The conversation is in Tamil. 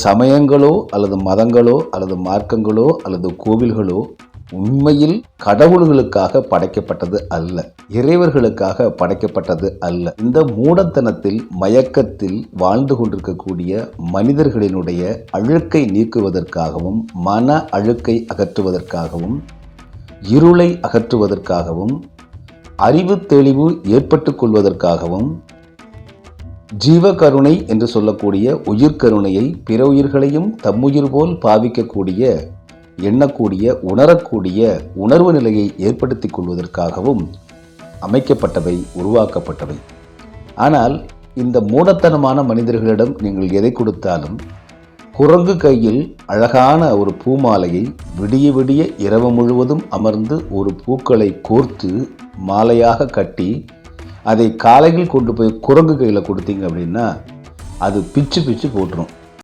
சமயங்களோ அல்லது மதங்களோ அல்லது மார்க்கங்களோ அல்லது கோவில்களோ உண்மையில் கடவுள்களுக்காக படைக்கப்பட்டது அல்ல, இறைவர்களுக்காக படைக்கப்பட்டது அல்ல. இந்த மூடத்தனத்தில் மயக்கத்தில் வாழ்ந்து கொண்டிருக்கக்கூடிய மனிதர்களினுடைய அழுக்கை நீக்குவதற்காகவும் மன அழுக்கை அகற்றுவதற்காகவும் இருளை அகற்றுவதற்காகவும் அறிவு தெளிவு ஏற்பட்டுக் கொள்வதற்காகவும் ஜீவகருணை என்று சொல்லக்கூடிய உயிர்கருணையை பிற உயிர்களையும் தம்முயிர் போல் பாவிக்கக்கூடிய, எண்ணக்கூடிய, உணரக்கூடிய உணர்வு நிலையை ஏற்படுத்திக் கொள்வதற்காகவும் அமைக்கப்பட்டவை, உருவாக்கப்பட்டவை. ஆனால் இந்த மூடத்தனமான மனிதர்களிடம் நீங்கள் எதை கொடுத்தாலும் குரங்கு கையில் அழகான ஒரு பூமாலையை விடிய விடிய இரவு முழுவதும் அமர்ந்து ஒரு பூக்களை கோர்த்து மாலையாக கட்டி அதை காலையில் கொண்டு போய் குரங்கு கையில் கொடுத்தீங்க அப்படின்னா அது பிச்சு பிச்சு போட்டுரும்.